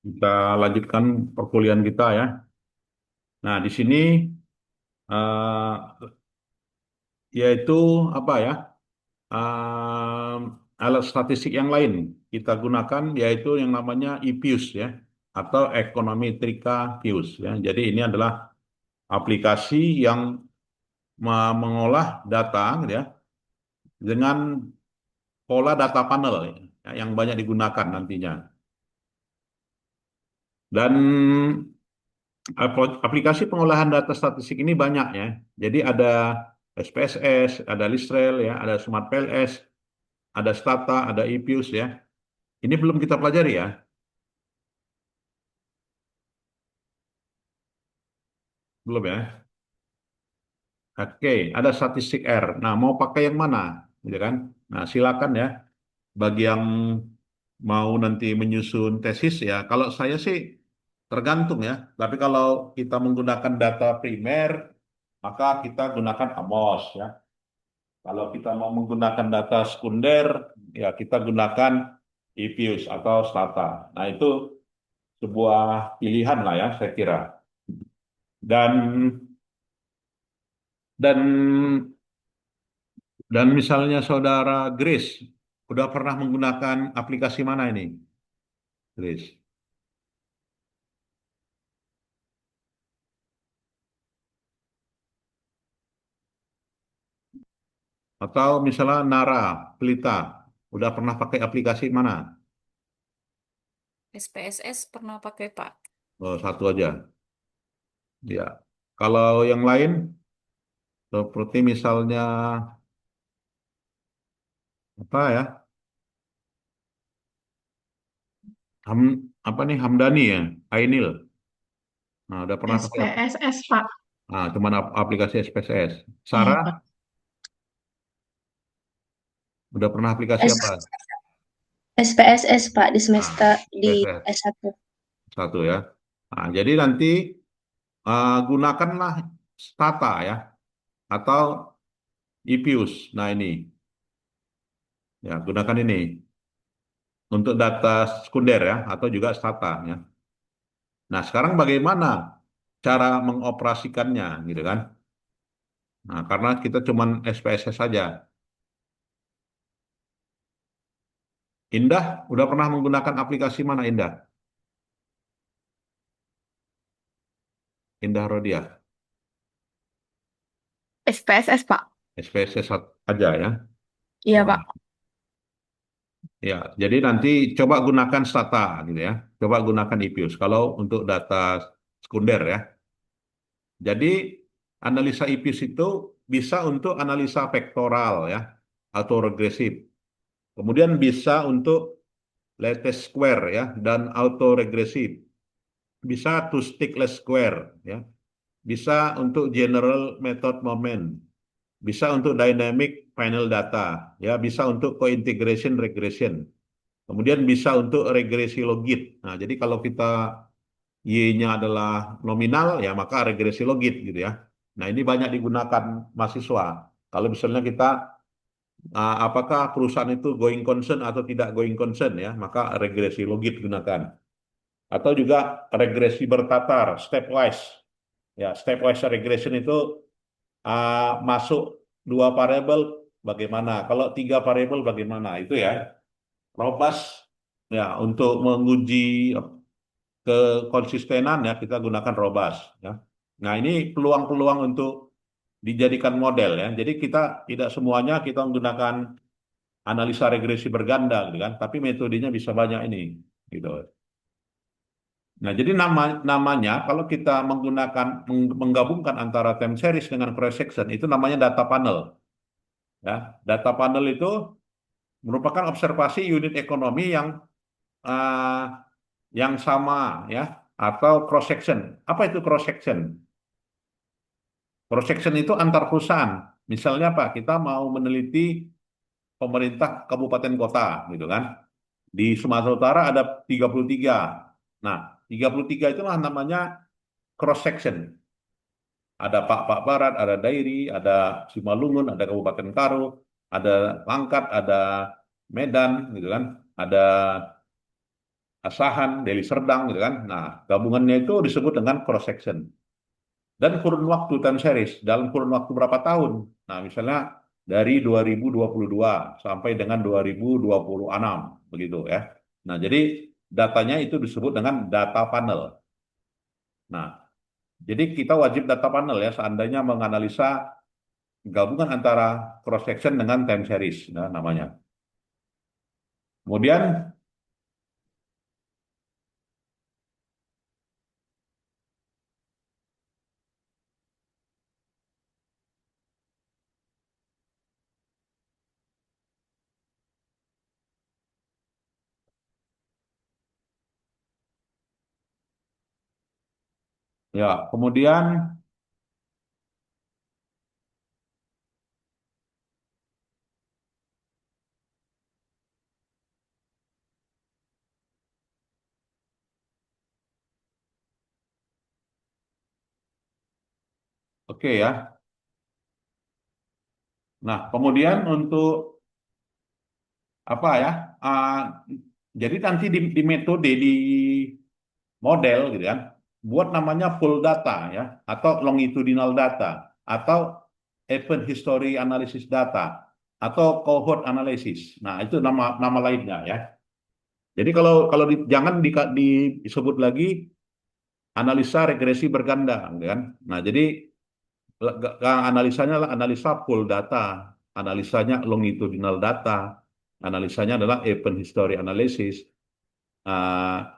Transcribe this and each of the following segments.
Kita lanjutkan perkuliahan kita ya. Nah, di sini eh, yaitu apa ya? eh, Alat statistik yang lain kita gunakan yaitu yang namanya EPIUS ya atau Econometrica Pius ya. Jadi ini adalah aplikasi yang mengolah data gitu ya dengan pola data panel ya, yang banyak digunakan nantinya. Dan aplikasi pengolahan data statistik ini banyak ya. Jadi ada SPSS, ada Listrel ya, ada Smart PLS, ada Stata, ada EPIUS ya. Ini belum kita pelajari ya. Belum ya. Oke, ada statistik R. Nah, mau pakai yang mana? Gitu kan? Nah, silakan ya. Bagi yang mau nanti menyusun tesis ya. Kalau saya sih tergantung ya. Tapi kalau kita menggunakan data primer, maka kita gunakan AMOS ya. Kalau kita mau menggunakan data sekunder, ya kita gunakan EPIUS atau Stata. Nah, itu sebuah pilihan lah ya, saya kira. Dan dan dan misalnya saudara Grace, udah pernah menggunakan aplikasi mana ini, Grace? Atau misalnya Nara, Pelita, udah pernah pakai aplikasi mana? SPSS pernah pakai Pak. Oh, satu aja. Ya. Kalau yang lain, seperti misalnya apa ya? Ham, apa nih Hamdani ya, Ainil. Nah, udah pernah pakai SPSS, Pak. cuman aplikasi SPSS. Iya, Sarah, Pak. udah pernah aplikasi S apa? SPSS, Pak, di semester Nah, di SPSS S1. satu ya. Nah, jadi nanti gunakanlah Stata ya atau EPIUS. Nah, ini ya gunakan ini untuk data sekunder ya atau juga Stata ya. Nah, sekarang bagaimana cara mengoperasikannya gitu kan? Nah, karena kita cuman SPSS saja. Indah, udah pernah menggunakan aplikasi mana Indah? Indah Rodia. SPSS, Pak. SPSS aja ya. Iya, Wah, Pak. ya, jadi nanti coba gunakan Stata gitu ya. Coba gunakan EPIUS kalau untuk data sekunder ya. Jadi analisa IPIS itu bisa untuk analisa vektoral ya atau regresif. Kemudian bisa untuk lattice square ya dan autoregresif. Bisa two-stick least square ya. Bisa untuk general method moment. Bisa untuk dynamic final data ya, bisa untuk co-integration regression. Kemudian bisa untuk regresi logit. Nah, jadi kalau kita Y-nya adalah nominal, ya maka regresi logit gitu ya. Nah, ini banyak digunakan mahasiswa. Kalau misalnya kita, apakah perusahaan itu going concern atau tidak going concern ya, maka regresi logit gunakan. Atau juga regresi bertatar, stepwise. Ya, stepwise regression itu masuk dua variabel bagaimana, kalau tiga variabel bagaimana, itu ya. Robust ya untuk menguji kekonsistenan ya kita gunakan robust ya. Nah, ini peluang-peluang untuk dijadikan model ya. Jadi kita tidak semuanya kita menggunakan analisa regresi berganda gitu kan, tapi metodenya bisa banyak ini gitu. Nah, jadi namanya kalau kita menggunakan menggabungkan antara time series dengan cross section itu namanya data panel ya. Data panel itu merupakan observasi unit ekonomi uh, yang sama ya atau cross section. Apa itu cross section? Cross section itu antar perusahaan. Misalnya apa? Kita mau meneliti pemerintah kabupaten kota gitu kan. Di Sumatera Utara ada 33. Nah, 33 itulah namanya cross section. Ada Pak Barat, ada Dairi, ada Simalungun, ada Kabupaten Karo, ada Langkat, ada Medan gitu kan. Ada Asahan, Deli Serdang gitu kan. Nah, gabungannya itu disebut dengan cross section. Dan kurun waktu time series dalam kurun waktu berapa tahun? Nah, misalnya dari 2022 sampai dengan 2026 begitu ya. Nah, jadi datanya itu disebut dengan data panel. Nah, jadi kita wajib data panel ya seandainya menganalisa gabungan antara cross section dengan time series nah, namanya. Kemudian kemudian oke ya. Nah, kemudian untuk apa ya? Jadi nanti di metode di model gitu kan, buat namanya pool data ya, atau longitudinal data, atau event history analysis data, atau cohort analysis. Nah, itu nama nama lainnya ya. Jadi kalau kalau jangan disebut lagi analisa regresi berganda, gitu kan. Nah, jadi analisanya adalah analisa pool data, analisanya longitudinal data, analisanya adalah event history analysis, uh,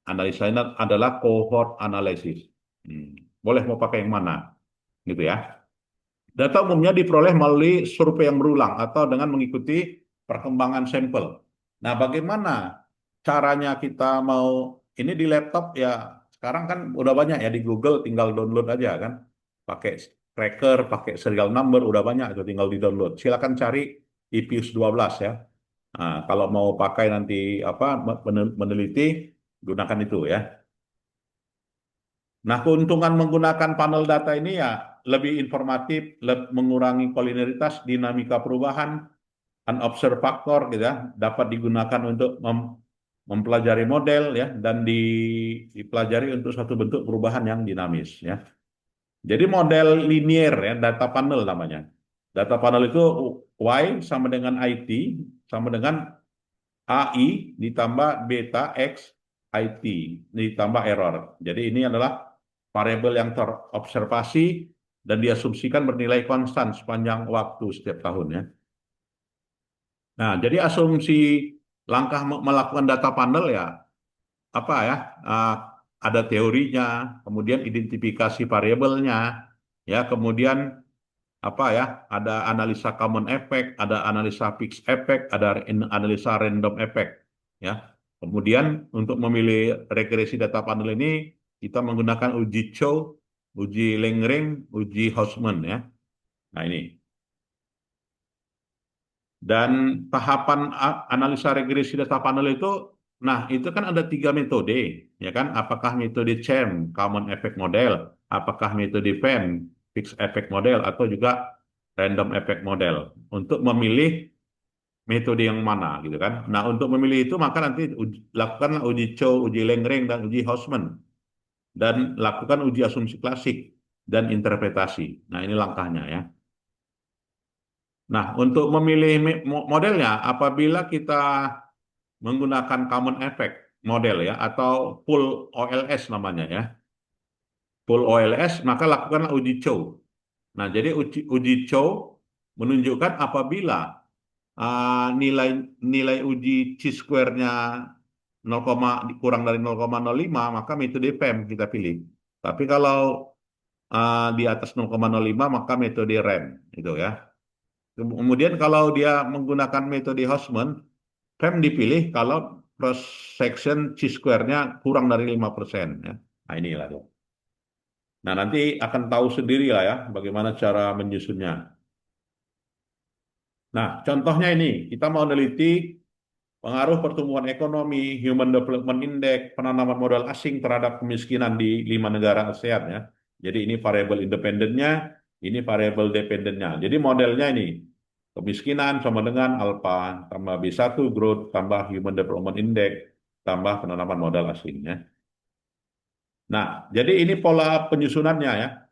analisanya adalah cohort analysis. Boleh mau pakai yang mana, gitu ya. Data umumnya diperoleh melalui survei yang berulang atau dengan mengikuti perkembangan sampel. Nah, bagaimana caranya kita mau ini di laptop ya sekarang kan udah banyak ya di Google tinggal download aja kan. Pakai tracker, pakai serial number udah banyak itu tinggal di download. Silakan cari IPUS 12 ya. Nah, kalau mau pakai nanti apa meneliti gunakan itu ya. Nah, keuntungan menggunakan panel data ini ya lebih informatif, mengurangi kolineritas, dinamika perubahan, unobserved factor gitu ya, dapat digunakan untuk mempelajari model ya dan dipelajari untuk satu bentuk perubahan yang dinamis ya. Jadi model linier ya, data panel namanya. Data panel itu Y sama dengan IT sama dengan AI ditambah beta X IT ditambah error. Jadi ini adalah variabel yang terobservasi dan diasumsikan bernilai konstan sepanjang waktu setiap tahun ya. Nah, jadi asumsi langkah melakukan data panel ya apa ya? uh, ada teorinya, kemudian identifikasi variabelnya, ya, kemudian apa ya? Ada analisa common effect, ada analisa fixed effect, ada analisa random effect, ya. Kemudian untuk memilih regresi data panel ini kita menggunakan uji Chow, uji Lengring, uji Hausman ya. Nah ini. Dan tahapan analisa regresi data panel itu, nah itu kan ada 3 metode, ya kan? Apakah metode CHAM, Common Effect Model, apakah metode FEM, Fixed Effect Model, atau juga Random Effect Model untuk memilih metode yang mana, gitu kan? Nah untuk memilih itu maka nanti lakukanlah uji Chow, uji Lengring, dan uji Hausman, dan lakukan uji asumsi klasik dan interpretasi. Nah ini langkahnya ya. Nah, untuk memilih modelnya, apabila kita menggunakan common effect model ya, atau pool OLS namanya ya, pool OLS, maka lakukanlah uji Chow. Nah, jadi uji Chow menunjukkan apabila nilai nilai uji chi-square-nya 0, kurang dari 0,05, maka metode FEM kita pilih. Tapi kalau di atas 0,05, maka metode RAM, itu ya. Kemudian kalau dia menggunakan metode Hausman, FEM dipilih kalau cross section chi-square-nya kurang dari 5%. Ya. Nah inilah. Nah nanti akan tahu sendiri lah ya bagaimana cara menyusunnya. Nah contohnya ini, kita mau meneliti pengaruh pertumbuhan ekonomi, Human Development Index, penanaman modal asing terhadap kemiskinan di 5 negara ASEAN ya. Jadi ini variabel independennya, ini variabel dependennya. Jadi modelnya ini, kemiskinan sama dengan alpha tambah B1 growth tambah Human Development Index tambah penanaman modal asingnya. Nah, jadi ini pola penyusunannya ya.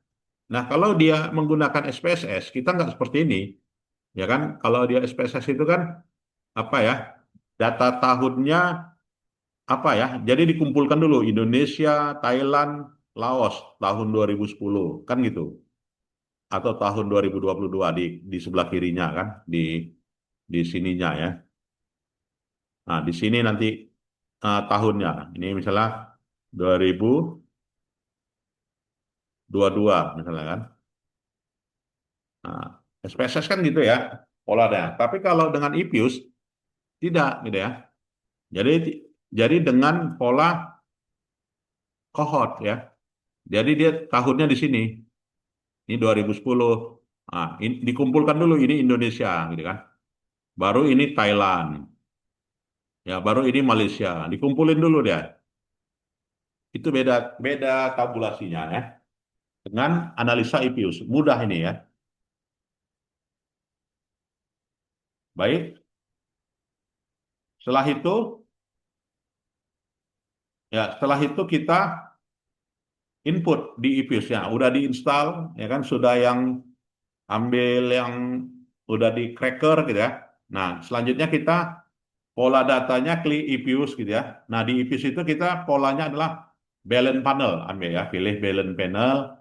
Nah, kalau dia menggunakan SPSS, kita nggak seperti ini, ya kan? Kalau dia SPSS itu kan apa ya? Data tahunnya apa ya? Jadi dikumpulkan dulu Indonesia, Thailand, Laos tahun 2010, kan gitu. Atau tahun 2022 di sebelah kirinya kan, di sininya ya. Nah, di sini nanti tahunnya. Ini misalnya 2022 misalnya kan. Nah, SPSS kan gitu ya polanya. Tapi kalau dengan IPIUS tidak gitu ya. Jadi dengan pola cohort ya. Jadi dia tahunnya di sini. Ini 2010. Nah, ini dikumpulkan dulu ini Indonesia gitu kan. Baru ini Thailand. Ya, baru ini Malaysia. Dikumpulin dulu dia. Itu beda beda tabulasinya ya. Dengan analisa IPIUS. Mudah ini ya. Baik. Setelah itu setelah itu kita input di IPIUS-nya. Udah diinstal ya kan, sudah yang ambil yang udah di cracker gitu ya. Nah, selanjutnya kita pola datanya klik IPIUS gitu ya. Nah, di IPIUS itu kita polanya adalah balance panel, ambil ya, pilih balance panel.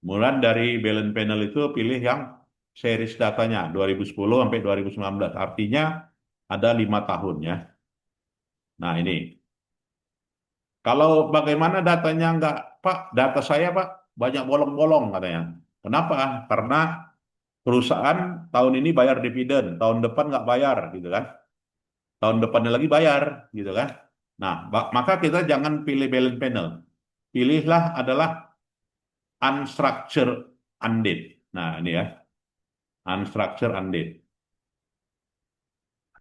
Kemudian dari balance panel itu pilih yang series datanya 2010 sampai 2019. Artinya ada 5 tahun ya. Nah, ini. Kalau bagaimana datanya nggak, Pak, data saya Pak banyak bolong-bolong katanya. Kenapa? Karena perusahaan tahun ini bayar dividen, tahun depan nggak bayar gitu kan. Tahun depannya lagi bayar gitu kan. Nah, maka kita jangan pilih balance panel. Pilihlah adalah unstructured undate. Nah, ini ya, unstructured undate.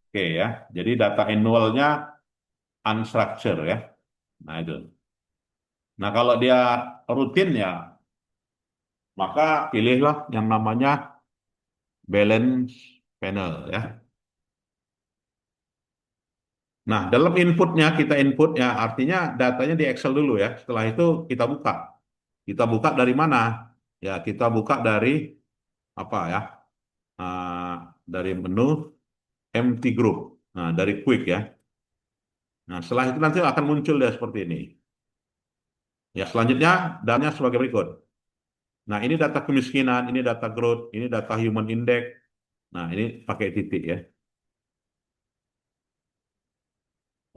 Oke ya. Jadi data annualnya unstructured ya. Nah, itu. Nah, kalau dia rutin ya, maka pilihlah yang namanya balance panel ya. Nah, dalam inputnya kita input ya, artinya datanya di Excel dulu ya. Setelah itu kita buka. Kita buka dari mana? Ya, kita buka dari apa ya? Dari menu empty group. Nah, dari quick ya. Nah, setelah itu nanti akan muncul dia seperti ini. Ya, selanjutnya datanya sebagai berikut. Nah, ini data kemiskinan, ini data growth, ini data human index. Nah, ini pakai titik ya.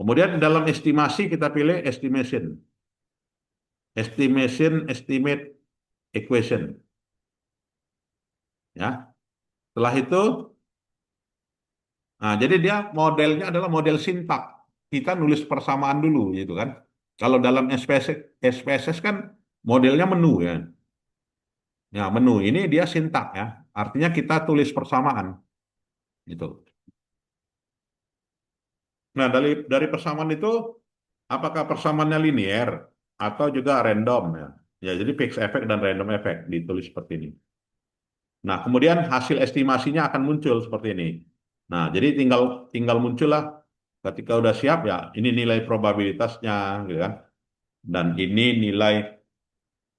Kemudian dalam estimasi kita pilih estimation. Estimation, estimate, equation. Ya. Setelah itu, nah, jadi dia modelnya adalah model sintak. Kita nulis persamaan dulu, gitu kan. Kalau dalam SPSS kan modelnya menu ya. Ya, menu ini dia sintak ya. Artinya kita tulis persamaan, gitu. Nah, dari persamaan itu, apakah persamaannya linear atau juga random ya? Ya, jadi fixed effect dan random effect ditulis seperti ini. Nah, kemudian hasil estimasinya akan muncul seperti ini. Nah, jadi tinggal tinggal muncullah ketika udah siap ya, ini nilai probabilitasnya, gitu kan. Dan ini nilai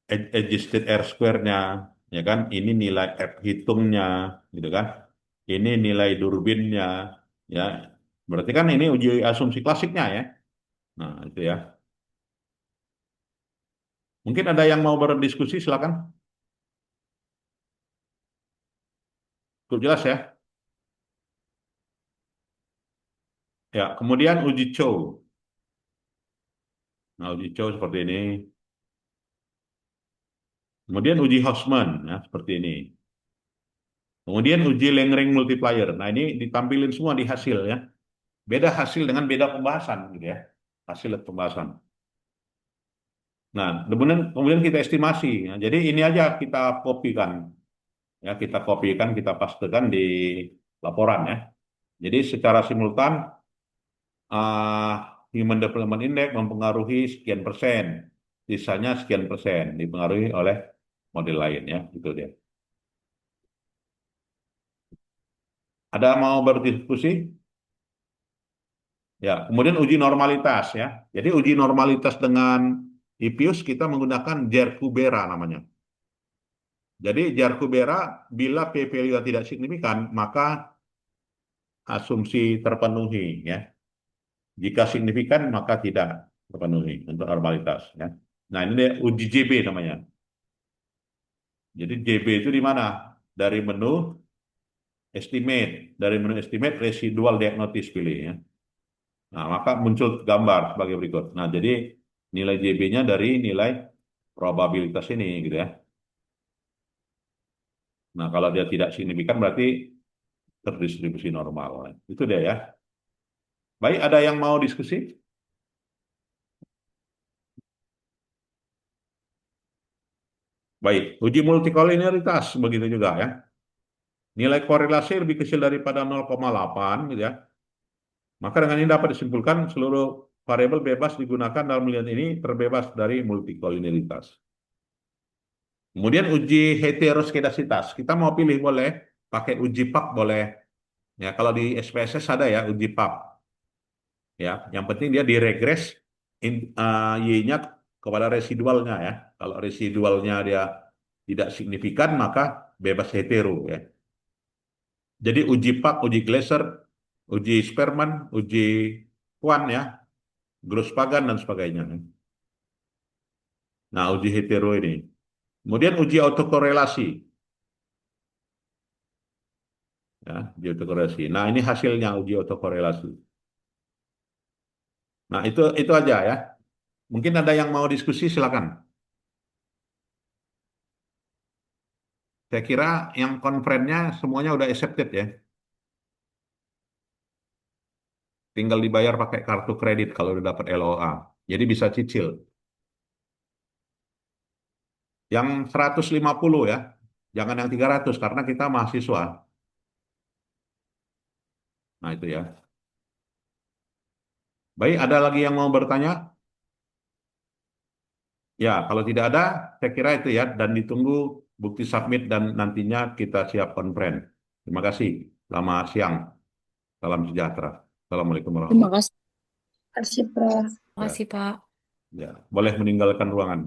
adjusted R square-nya, ya kan. Ini nilai F hitungnya, gitu kan. Ini nilai Durbinnya, ya. Berarti kan ini uji asumsi klasiknya ya. Nah, itu ya. Mungkin ada yang mau berdiskusi, silakan. Cukup jelas ya. Ya, kemudian uji Chow. Nah, uji Chow seperti ini. Kemudian uji Hausman, ya, seperti ini. Kemudian uji Lengring multiplier. Nah, ini ditampilin semua di hasil ya. Beda hasil dengan beda pembahasan gitu ya. Hasil dan pembahasan. Nah, kemudian kita estimasi. Ya. Jadi ini aja kita kopikan. Ya, kita kopikan, kita pastekan di laporan ya. Jadi secara simultan Human Development Index mempengaruhi sekian persen. Sisanya sekian persen dipengaruhi oleh model lain ya. Itu dia. Ada mau berdiskusi? Ya, kemudian uji normalitas ya. Jadi uji normalitas dengan IPIUS kita menggunakan Jerkubera namanya. Jadi Jerkubera bila p-value tidak signifikan maka asumsi terpenuhi ya. Jika signifikan maka tidak terpenuhi untuk normalitas ya. Nah, ini dia uji JB namanya. Jadi JB itu di mana? Dari menu estimate residual diagnosis pilih ya. Nah, maka muncul gambar sebagai berikut. Nah, jadi nilai JB-nya dari nilai probabilitas ini gitu ya. Nah, kalau dia tidak signifikan berarti terdistribusi normal. Itu dia ya. Baik, ada yang mau diskusi? Baik, uji multikolinialitas begitu juga ya. Nilai korelasi lebih kecil daripada 0,8 gitu ya. Maka dengan ini dapat disimpulkan seluruh variabel bebas digunakan dalam penelitian ini terbebas dari multikolinialitas. Kemudian uji heteroskedasitas. Kita mau pilih boleh, pakai uji PAP boleh. Ya, kalau di SPSS ada ya uji PAP. Ya, yang penting dia diregres Y-nya kepada residualnya ya. Kalau residualnya dia tidak signifikan maka bebas hetero ya. Jadi uji PAP, uji Glaser, uji Spearman, uji Kwan ya, Gross-Pagan dan sebagainya. Nah, uji hetero ini. Kemudian uji autokorelasi. Ya, uji autokorelasi. Nah, ini hasilnya uji autokorelasi. Nah, itu aja ya. Mungkin ada yang mau diskusi, silakan. Saya kira yang konfrennya semuanya udah accepted ya. Tinggal dibayar pakai kartu kredit kalau udah dapat LOA. Jadi bisa cicil. Yang 150 ya. Jangan yang 300 karena kita mahasiswa. Nah, itu ya. Baik, ada lagi yang mau bertanya? Ya, kalau tidak ada, saya kira itu ya. Dan ditunggu bukti submit dan nantinya kita siap konfren. Terima kasih. Selamat siang. Salam sejahtera. Assalamualaikum Terima warahmatullahi kasih. Kasih, Prof. wabarakatuh. Makasih, Pak. Ya, boleh meninggalkan ruangan.